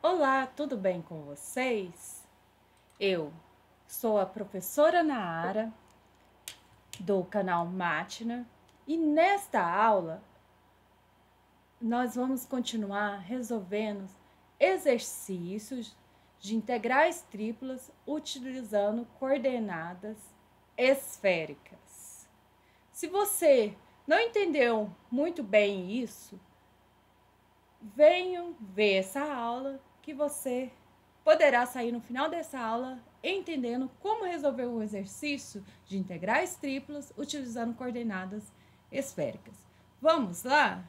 Olá, tudo bem com vocês? Eu sou a professora Naara do canal Mátina e nesta aula nós vamos continuar resolvendo exercícios de integrais triplas utilizando coordenadas esféricas. Se você não entendeu muito bem isso, venham ver essa aula que você poderá sair no final dessa aula entendendo como resolver o exercício de integrais triplas utilizando coordenadas esféricas. Vamos lá?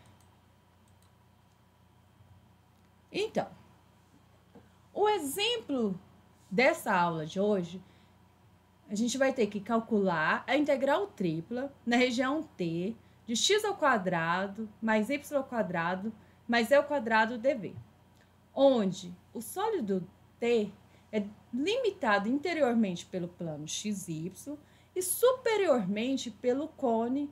Então, o exemplo dessa aula de hoje, a gente vai ter que calcular a integral tripla na região T de x ao quadrado mais y ao quadrado mais e ao quadrado dv, onde o sólido T é limitado interiormente pelo plano XY e superiormente pelo cone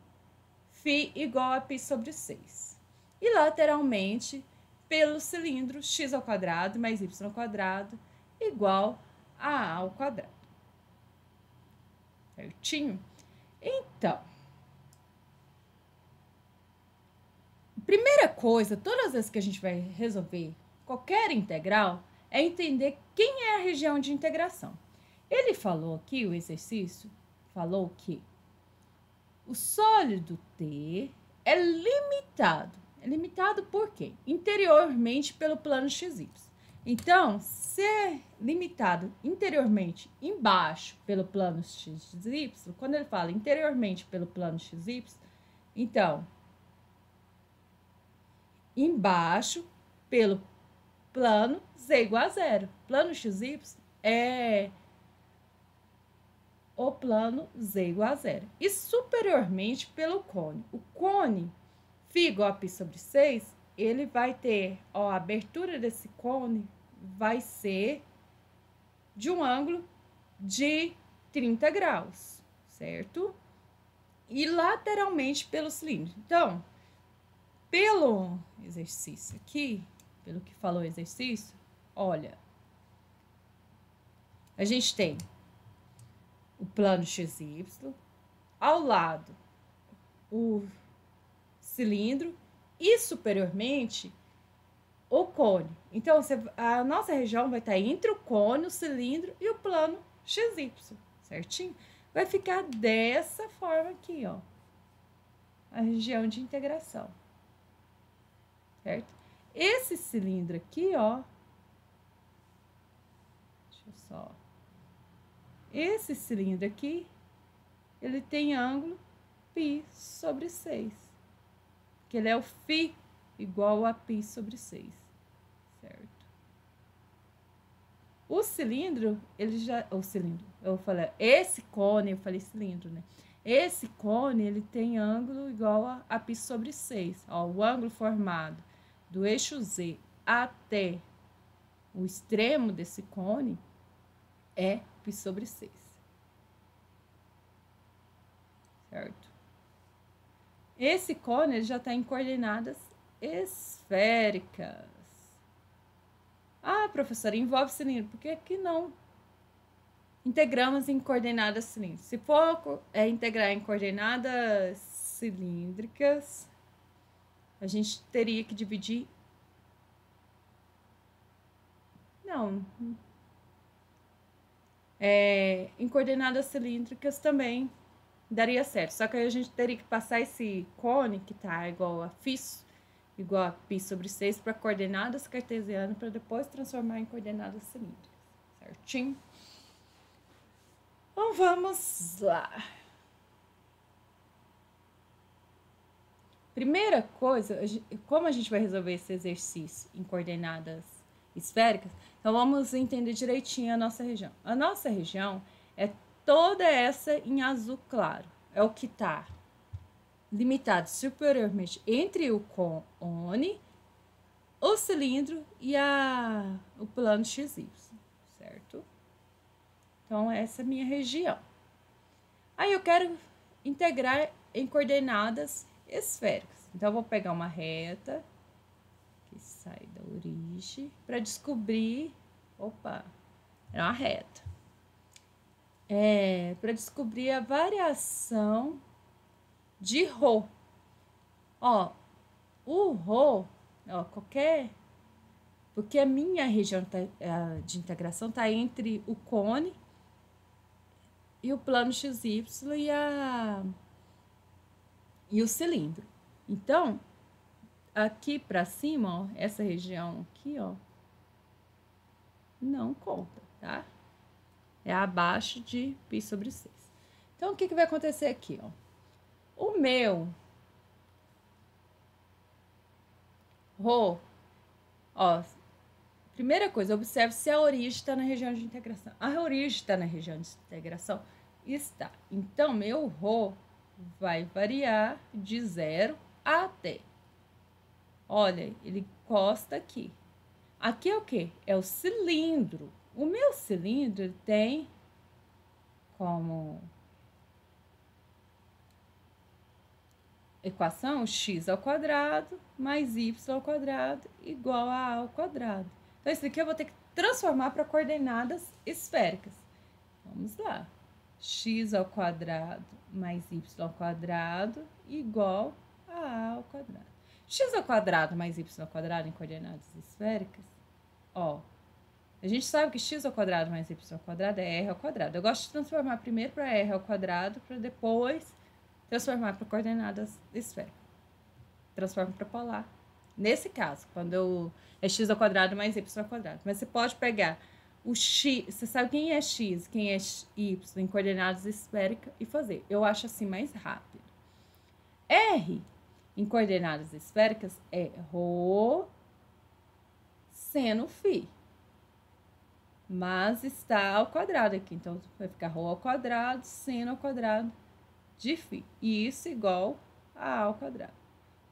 φ igual a π sobre 6. E lateralmente pelo cilindro x ao quadrado mais y ao quadrado igual a A ao quadrado. Certinho? Então, primeira coisa, todas as vezes que a gente vai resolver qualquer integral, é entender quem é a região de integração. Ele falou aqui, o exercício, falou que o sólido T é limitado. É limitado por quê? Interiormente pelo plano XY. Então, se é limitado interiormente embaixo pelo plano XY, quando ele fala interiormente pelo plano XY, então, embaixo pelo plano z igual a zero. Plano XY é o plano z igual a zero. E superiormente pelo cone. O cone φ igual a π sobre 6, ele vai ter, ó, a abertura desse cone vai ser de um ângulo de 30 graus, certo? E lateralmente pelo cilindro. Então, pelo exercício aqui, pelo que falou o exercício, olha, a gente tem o plano XY, ao lado o cilindro e superiormente o cone. Então, a nossa região vai estar entre o cone, o cilindro e o plano XY, certinho? Vai ficar dessa forma aqui, ó, a região de integração, certo? Esse cilindro aqui, ó, deixa eu só... Esse cilindro aqui, ele tem ângulo π sobre 6. Que ele é o φ igual a π sobre 6. Certo? O cilindro, ele já... O cilindro, eu falei... Esse cone, eu falei cilindro, né? Esse cone, ele tem ângulo igual a π sobre 6. Ó, o ângulo formado do eixo Z até o extremo desse cone é π sobre 6. Certo? Esse cone ele já está em coordenadas esféricas. Ah, professora, envolve cilindro. Por que que não integramos em coordenadas cilíndricas? Se for integrar em coordenadas cilíndricas, a gente teria que dividir... Não. Em coordenadas cilíndricas também daria certo. Só que aí a gente teria que passar esse cone, que tá igual a igual a π sobre 6, para coordenadas cartesianas, para depois transformar em coordenadas cilíndricas. Certinho? Então, vamos lá. Primeira coisa, como a gente vai resolver esse exercício em coordenadas esféricas, então vamos entender direitinho a nossa região. A nossa região é toda essa em azul claro. É o que está limitado superiormente entre o cone, o cilindro e o plano XY, certo? Então, essa é a minha região. Aí, eu quero integrar em coordenadas esféricas. Então, eu vou pegar uma reta que sai da origem Ixi, para descobrir... Opa, é uma reta. Para descobrir a variação de Rho. Ó, o Rho, ó, qualquer... Porque a minha região de integração está entre o cone e o plano XY e o cilindro. Então, aqui para cima, ó, essa região aqui, ó, não conta, tá? É abaixo de π sobre 6. Então, o que vai acontecer aqui, ó? O meu Rho, ó, primeira coisa, observe se a origem está na região de integração. A origem está na região de integração? Está. Então, meu Rho vai variar de 0 até. Olha, ele encosta aqui. Aqui é o quê? É o cilindro. O meu cilindro tem como equação x ao quadrado mais y ao quadrado igual a ao quadrado. Então, isso aqui eu vou ter que transformar para coordenadas esféricas. Vamos lá. X ao quadrado mais y ao quadrado igual a ao quadrado. X ao quadrado mais y ao quadrado em coordenadas esféricas, ó, a gente sabe que x ao quadrado mais y ao quadrado é r ao quadrado. Eu gosto de transformar primeiro para r ao quadrado, para depois transformar para coordenadas esféricas. Transformo para polar. Nesse caso, quando é x ao quadrado mais y ao quadrado. Mas você pode pegar o x, você sabe quem é x, quem é y em coordenadas esféricas e fazer. Eu acho assim mais rápido. R em coordenadas esféricas é Rho seno φ. Mas está ao quadrado aqui. Então, vai ficar Rho ao quadrado, seno ao quadrado de φ. E isso igual a ao quadrado.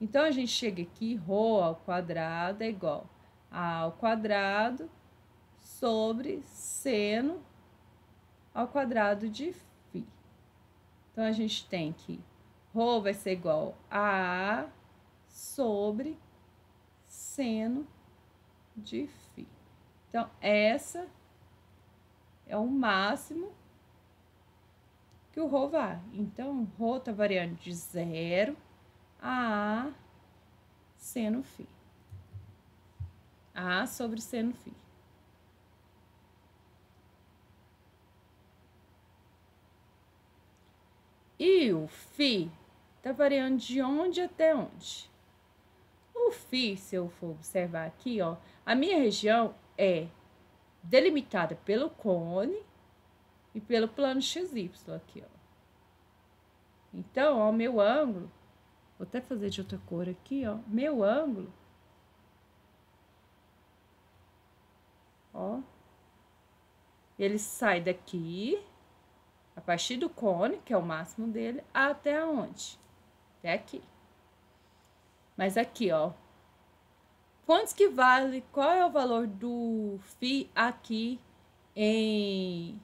Então, a gente chega aqui, Rho ao quadrado é igual a ao quadrado sobre seno ao quadrado de φ. Então, a gente tem que Rho vai ser igual a sobre seno de φ. Então, essa é o máximo que o Rho vai. Então, Rho está variando de 0 a seno φ. A sobre seno φ. E o φ está variando de onde até onde? O φ, se eu for observar aqui, ó, a minha região é delimitada pelo cone e pelo plano XY aqui, ó. Então, ó, meu ângulo, vou até fazer de outra cor aqui, ó, meu ângulo, ó, ele sai daqui, a partir do cone, que é o máximo dele, até onde? Até aqui. Mas aqui, ó, quantos que vale, qual é o valor do φ aqui em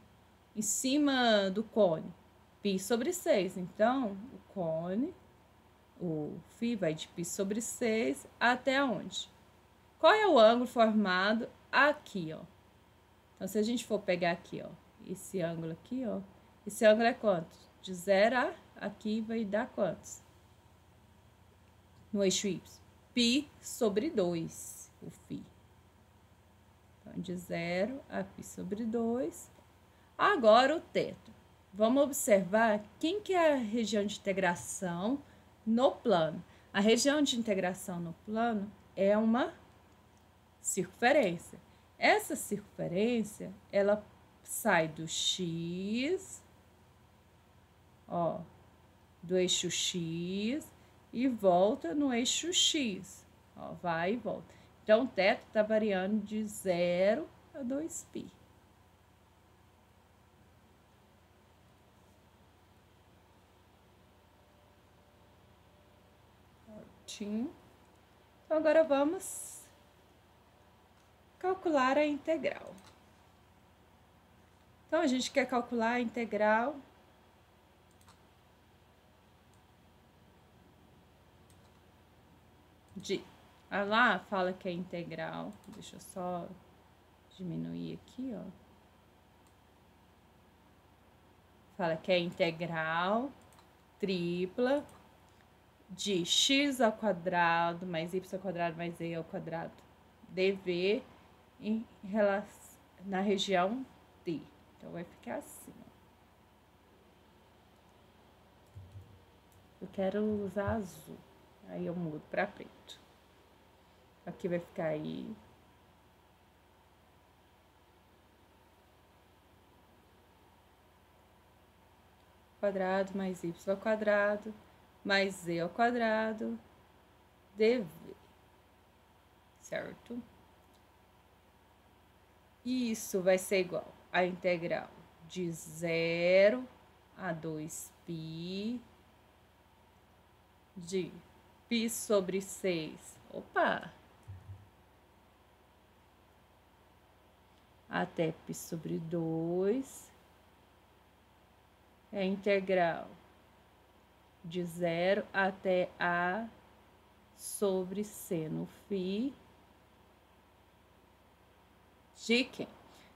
cima do cone? Π sobre 6. Então, o cone, o φ vai de π sobre 6 até onde? Qual é o ângulo formado aqui, ó? Então, se a gente for pegar aqui, ó, esse ângulo aqui, ó, esse ângulo é quanto? De 0 a aqui vai dar quantos? No eixo Y. Π sobre 2, o φ. Então, de 0 a π sobre 2. Agora, o teto. Vamos observar quem que é a região de integração no plano. A região de integração no plano é uma circunferência. Essa circunferência, ela sai do X, ó, do eixo X e volta no eixo X, ó, vai e volta. Então, o teto está variando de 0 a 2π. Ótimo. Então, agora vamos calcular a integral. Então, a gente quer calcular a integral de Lá fala que é integral. Deixa eu só diminuir aqui, ó. Fala que é integral tripla de x ao quadrado mais y ao quadrado mais z ao quadrado dv na região t. Então, vai ficar assim, ó. Eu quero usar azul. Aí, eu mudo para preto. Aqui vai ficar aí. Quadrado mais y ao quadrado mais z ao quadrado dv. Certo? Isso vai ser igual a integral de 0 a 2π de π sobre 6. Opa! Até π sobre 2. É integral de 0 até a sobre seno φ de quem?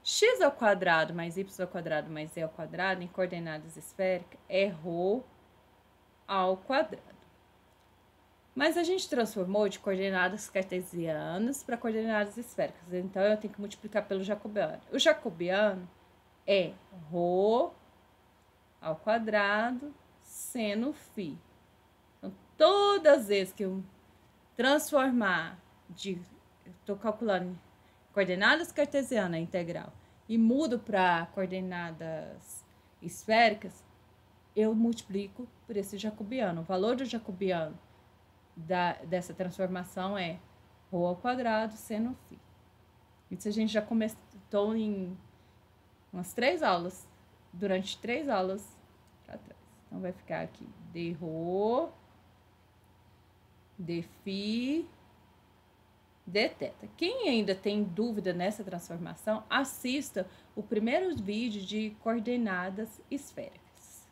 X ao quadrado mais y ao quadrado mais z ao quadrado em coordenadas esféricas é ρ ao quadrado. Mas a gente transformou de coordenadas cartesianas para coordenadas esféricas. Então, eu tenho que multiplicar pelo jacobiano. O jacobiano é ρ ao quadrado seno φ. Então, todas as vezes que eu transformar eu estou calculando coordenadas cartesianas integral e mudo para coordenadas esféricas, eu multiplico por esse jacobiano. O valor do jacobiano dessa transformação é ρ ao quadrado seno φ. Isso a gente já começou em umas 3 aulas, durante 3 aulas para trás. Então, vai ficar aqui dρ, dφ, dθ. Quem ainda tem dúvida nessa transformação, assista o primeiro vídeo de coordenadas esféricas.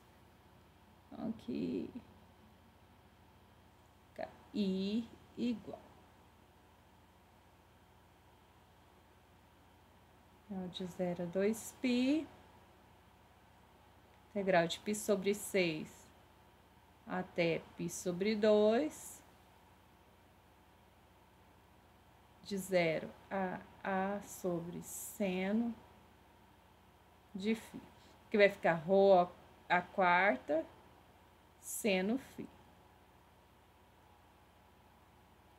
Então, aqui, I igual. De 0 a 2π, integral de π sobre 6 até π sobre 2, de 0 a A sobre seno de φ, que vai ficar ρ a quarta seno φ.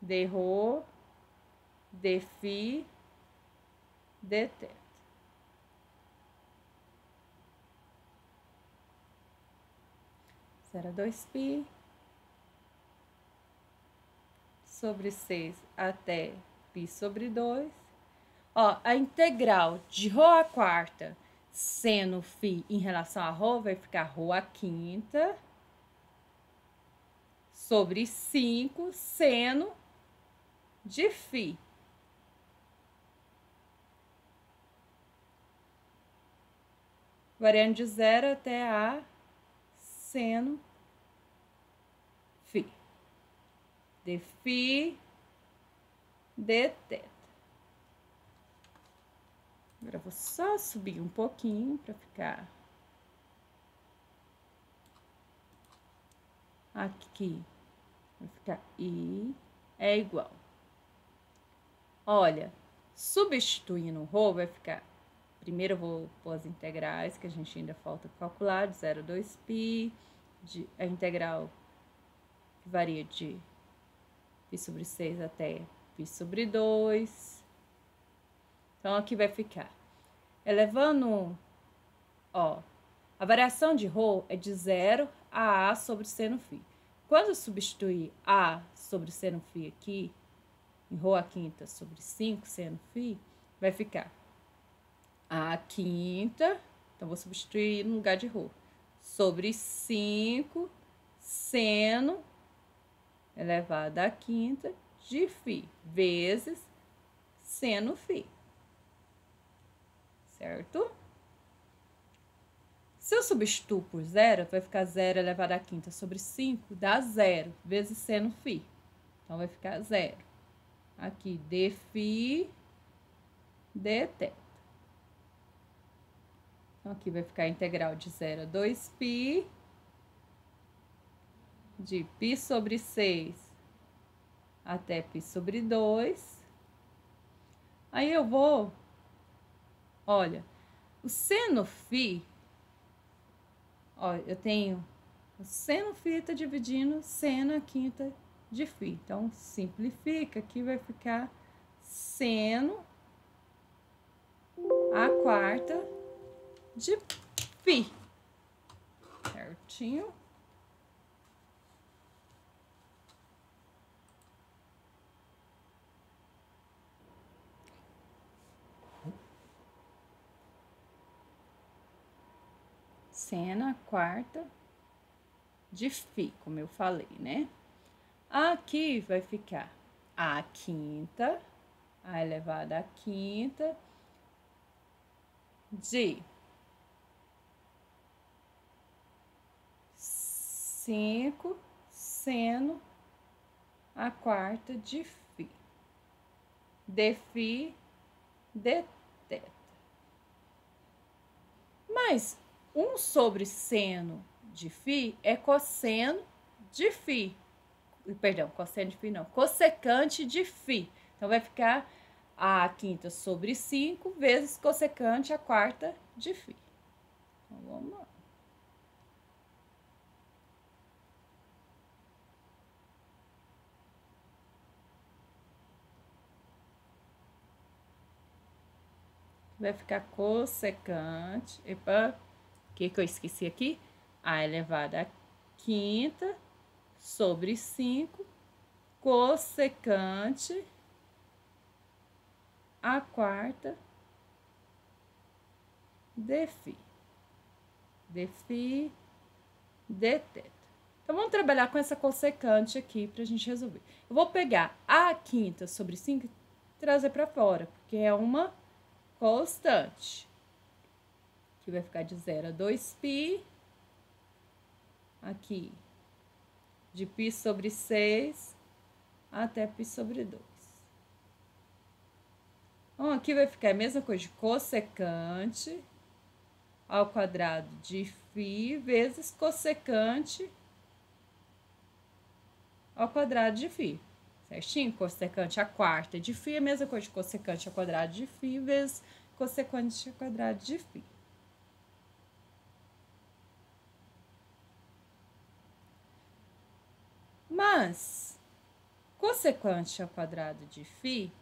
dρ, dφ, dθ. Era 2π sobre 6 até π sobre 2. Ó, a integral de ρ a quarta seno φ em relação a ρ vai ficar ρ a quinta sobre 5 seno de φ. Variando de 0 até a seno φ. dφ, dθ. Agora, eu vou só subir um pouquinho para ficar aqui. Vai ficar I é igual. Olha, substituindo o ρ, vai ficar... Primeiro, eu vou pôr as integrais, que a gente ainda falta calcular, de 0 a 2π, a integral que varia de π sobre 6 até π sobre 2. Então, aqui vai ficar. Elevando, ó, a variação de ρ é de 0 a A sobre seno φ. Quando eu substituir A sobre seno φ aqui, em ρ a quinta sobre 5 seno φ, vai ficar A quinta, então vou substituir no lugar de ρ, sobre 5 seno elevado à quinta de φ, vezes seno φ. Certo? Se eu substituo por 0, vai ficar 0 elevado à quinta sobre 5, dá 0, vezes seno φ. Então, vai ficar 0. aqui dφ dθ. Então, aqui vai ficar a integral de 0 a 2π de π sobre 6 até π sobre 2. Aí eu vou, olha, o seno φ, ó, eu tenho o seno φ está dividindo seno a quinta de φ. Então, simplifica, aqui vai ficar seno a quarta de φ. Certinho? Seno a quarta de φ, como eu falei, né? Aqui vai ficar a quinta, a elevada à quinta, de 5 seno a quarta de φ, dφ dθ. Mas 1 sobre seno de φ é cosseno de φ. Perdão, cosseno de φ não, cossecante de φ. Então, vai ficar a quinta sobre 5 vezes cossecante a quarta de φ. Então, vamos lá. Vai ficar cossecante. Epa, o que eu esqueci aqui? A elevada à quinta sobre 5, cossecante a quarta dφ. dφ dθ. Então, vamos trabalhar com essa cossecante aqui para a gente resolver. Eu vou pegar a quinta sobre 5 e trazer para fora, porque é uma constante. Aqui vai ficar de 0 a 2π. Aqui, de π sobre 6 até π sobre 2. Então, aqui vai ficar a mesma coisa de cossecante ao quadrado de φ vezes cossecante ao quadrado de φ. Certinho? Cossecante à quarta de φ é a mesma coisa de cossecante ao quadrado de φ vezes cossecante ao quadrado de φ. Mas, cossecante ao quadrado de φ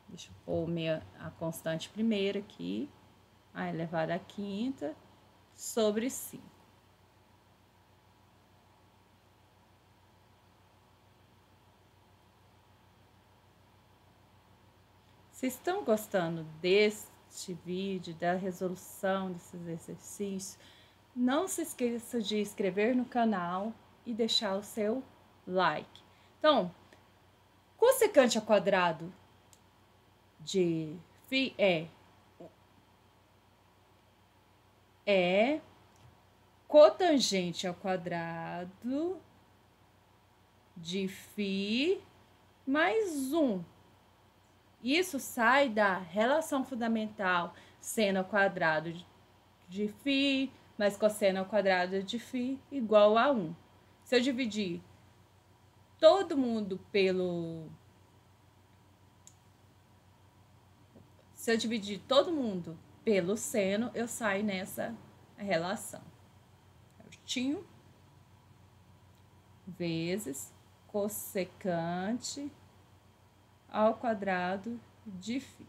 deixa eu pôr a constante primeira aqui, a elevada à quinta, sobre 5. Vocês estão gostando deste vídeo, da resolução desses exercícios? Não se esqueça de inscrever no canal e deixar o seu like. Então, cossecante ao quadrado de φ é cotangente ao quadrado de φ mais 1. Isso sai da relação fundamental seno ao quadrado de φ mais cosseno ao quadrado de φ igual a 1. Se eu dividir todo mundo pelo... Se eu dividir todo mundo pelo seno, eu saio nessa relação. Certinho? Vezes cossecante ao quadrado de φ.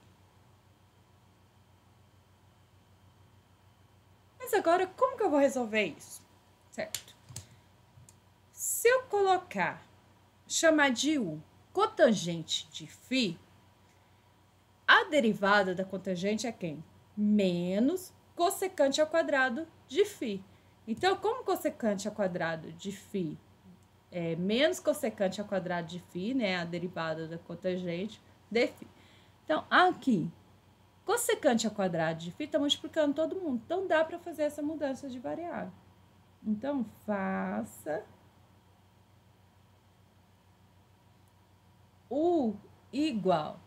Mas agora, como que eu vou resolver isso? Certo? Se eu colocar, chamar de U cotangente de φ, a derivada da cotangente é quem? Menos cossecante ao quadrado de φ. Então, como cossecante ao quadrado de φ é menos cossecante ao quadrado de φ, né? A derivada da cotangente de φ. Então, aqui, cossecante ao quadrado de φ está multiplicando todo mundo. Então, dá para fazer essa mudança de variável. Então, faça U igual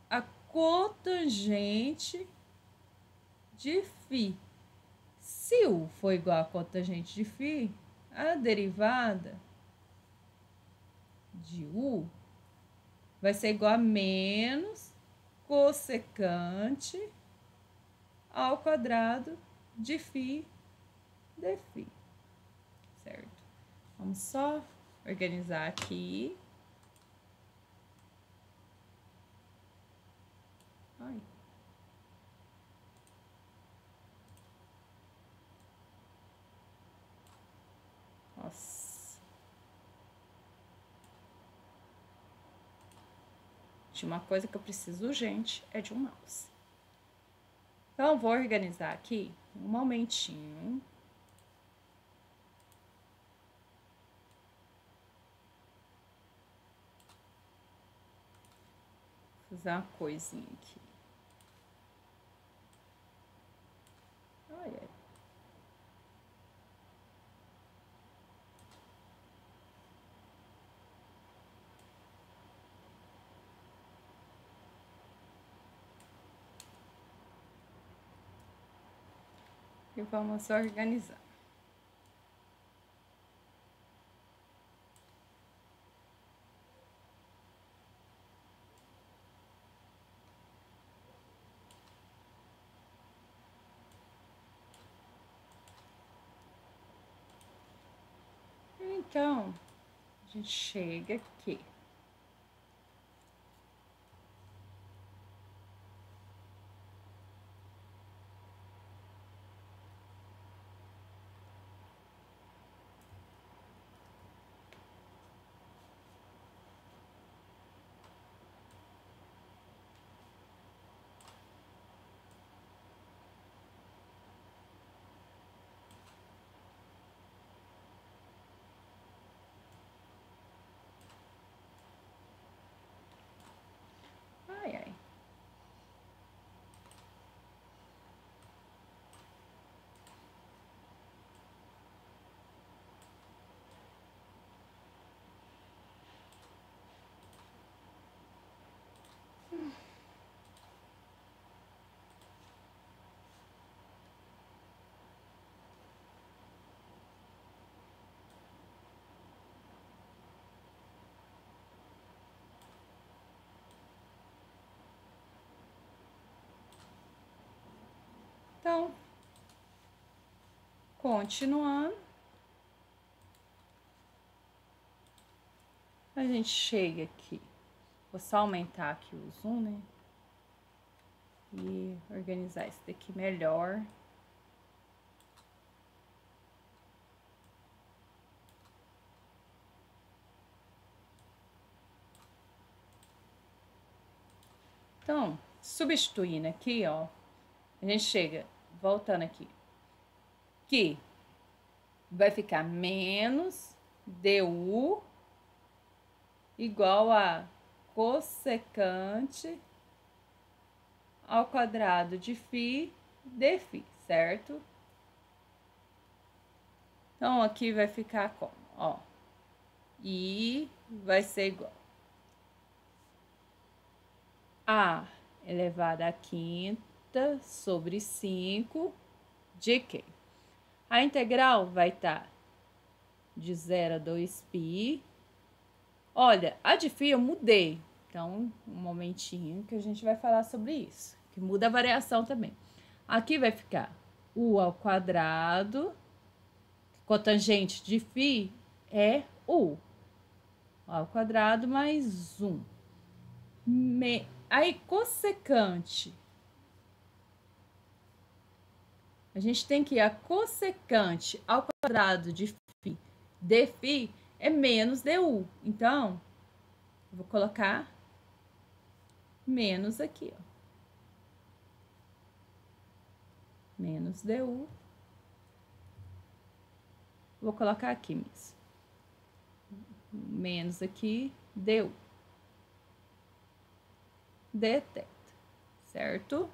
a cotangente de φ. Se U for igual a cotangente de φ, a derivada de U vai ser igual a menos cossecante ao quadrado de φ de φ, certo? Vamos só organizar aqui. Ai. Nossa. De uma coisa que eu preciso urgente é de um mouse. Então, vou organizar aqui um momentinho. Vou fazer uma coisinha aqui. Ai, ai. E vamos organizar. Então, a gente chega aqui. Ai, ai. Então, continuando, a gente chega aqui. Vou só aumentar aqui o zoom, né? E organizar isso daqui melhor. Então, substituindo aqui, ó, a gente chega, voltando aqui, que vai ficar menos du igual a cossecante ao quadrado de φ de φ, certo? Então, aqui vai ficar como? Ó, e vai ser igual a elevado à quinta sobre 5 de quê? A integral vai estar de 0 a 2π. Olha, a de φ eu mudei. Então, um momentinho que a gente vai falar sobre isso. Que muda a variação também. Aqui vai ficar u ao quadrado. Cotangente de φ é u ao quadrado mais 1. Aí, cossecante. A gente tem que ir a cossecante ao quadrado de φ de φ é menos du. Então, eu vou colocar menos aqui, ó. Menos du. Vou colocar aqui mesmo. Menos aqui, du. Deteta, certo?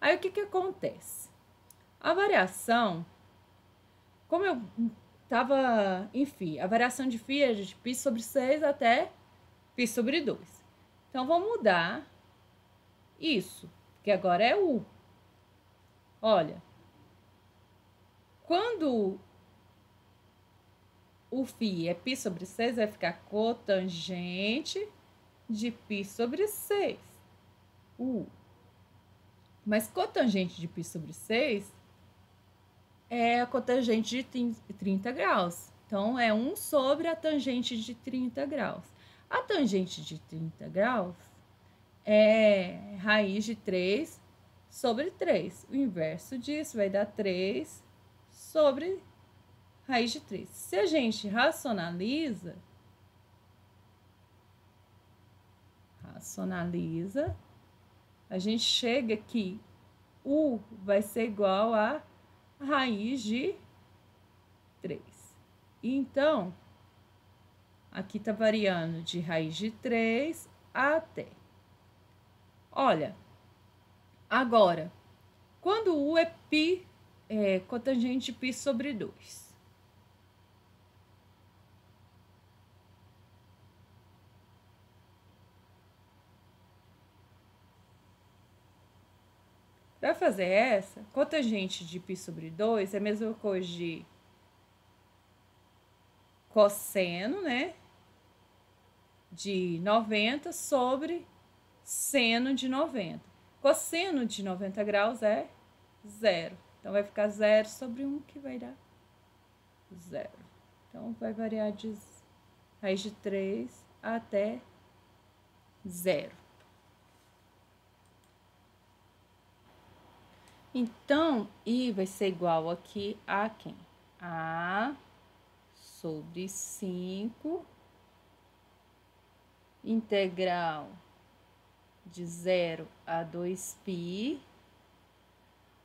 Aí, o que acontece? A variação, como eu tava em φ, a variação de φ é de π sobre 6 até π sobre 2. Então, vamos mudar isso, que agora é U. Olha, quando o φ é π sobre 6, vai ficar cotangente de π sobre 6. Mas cotangente de π sobre 6 é a cotangente de 30 graus. Então, é 1 sobre a tangente de 30 graus. A tangente de 30 graus é raiz de 3 sobre 3. O inverso disso vai dar 3 sobre raiz de 3. Se a gente racionaliza, a gente chega que U vai ser igual a raiz de 3. Então, aqui tá variando de raiz de 3 até. Olha, agora, quando U é π, é cotangente de π sobre 2. Para fazer essa, cotangente de π sobre 2 é a mesma coisa de cosseno, né? De 90 sobre seno de 90. Cosseno de 90 graus é 0. Então, vai ficar 0 sobre 1, que vai dar 0. Então, vai variar de raiz de 3 até 0. Então, I vai ser igual aqui a quem? A sobre 5 integral de 0 a 2π.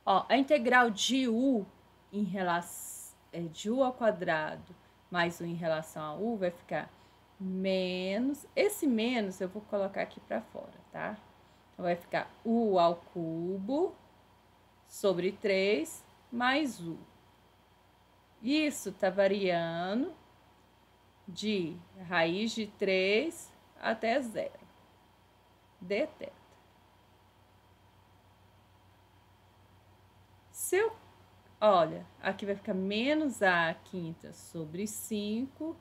Ó, a integral de U em relação de U ao quadrado mais 1 em relação a U vai ficar menos. Esse menos eu vou colocar aqui para fora, tá? Então, vai ficar U ao cubo sobre 3 mais U. Isso tá variando de raiz de 3 até 0. Dθ. Se eu, olha, aqui vai ficar menos A quinta sobre 5.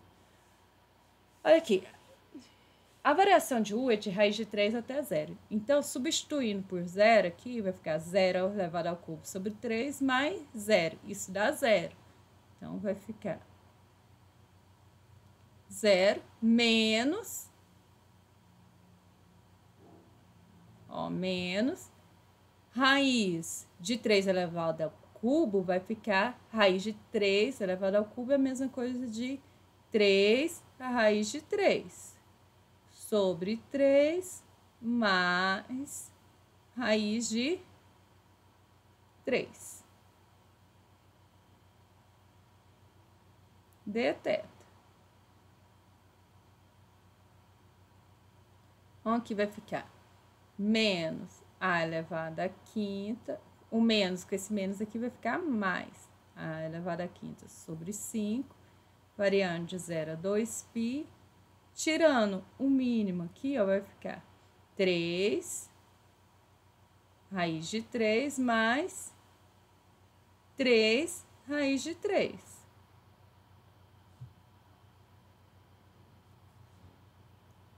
Olha aqui. A variação de U é de raiz de 3 até 0. Então, substituindo por 0 aqui, vai ficar 0 elevado ao cubo sobre 3 mais 0. Isso dá 0. Então, vai ficar 0 menos, menos raiz de 3 elevado ao cubo, vai ficar raiz de 3 elevado ao cubo, é a mesma coisa de 3 a raiz de 3 sobre 3 mais raiz de 3 dθ. Então, aqui vai ficar menos A elevado à quinta. O menos com esse menos aqui vai ficar mais A elevado à quinta sobre 5, variando de 0 a 2π. Tirando o mínimo aqui, ó, vai ficar 3 raiz de 3 mais 3 raiz de 3.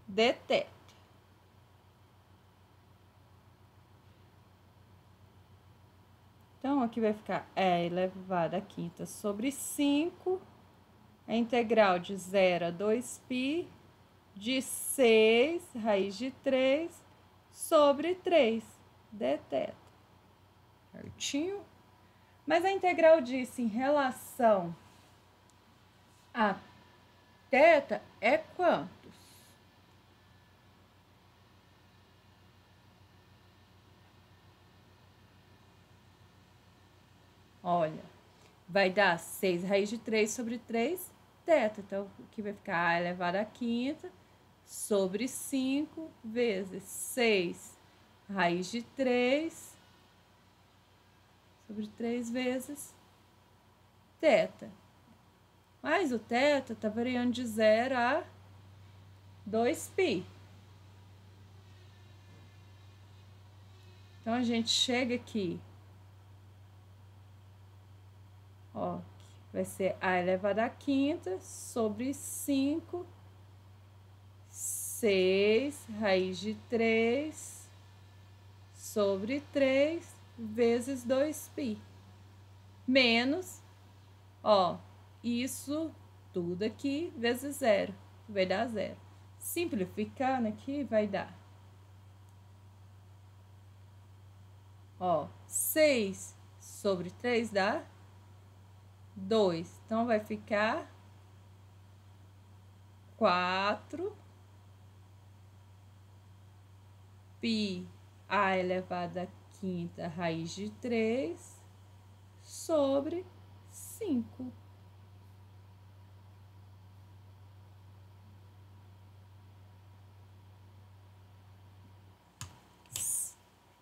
Dθ. Então, aqui vai ficar E elevado à quinta sobre 5, a integral de 0 a 2π de 6 raiz de 3 sobre 3 dθ. Certinho? Mas a integral disso em relação a θ é quantos? Olha, vai dar 6 raiz de 3 sobre 3 θ. Então, aqui vai ficar A elevado à quinta sobre 5 vezes 6 raiz de 3 sobre 3 vezes θ. Mas o θ está variando de 0 a 2π. Então, a gente chega aqui, ó, vai ser a elevado à quinta sobre 5, 6, raiz de 3, sobre 3, vezes 2π. Menos, ó, isso tudo aqui, vezes 0, vai dar 0. Simplificando aqui, vai dar, ó, 6 sobre 3 dá 2. Então, vai ficar 4 π a elevado à quinta raiz de 3 sobre 5.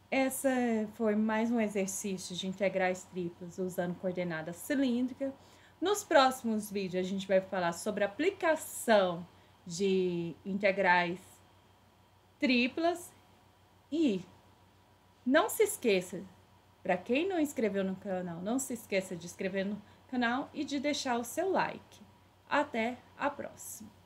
Essa foi mais um exercício de integrais triplas usando coordenada cilíndrica. Nos próximos vídeos, a gente vai falar sobre a aplicação de integrais triplas. E não se esqueça, para quem não inscreveu no canal, não se esqueça de inscrever no canal e de deixar o seu like. Até a próxima!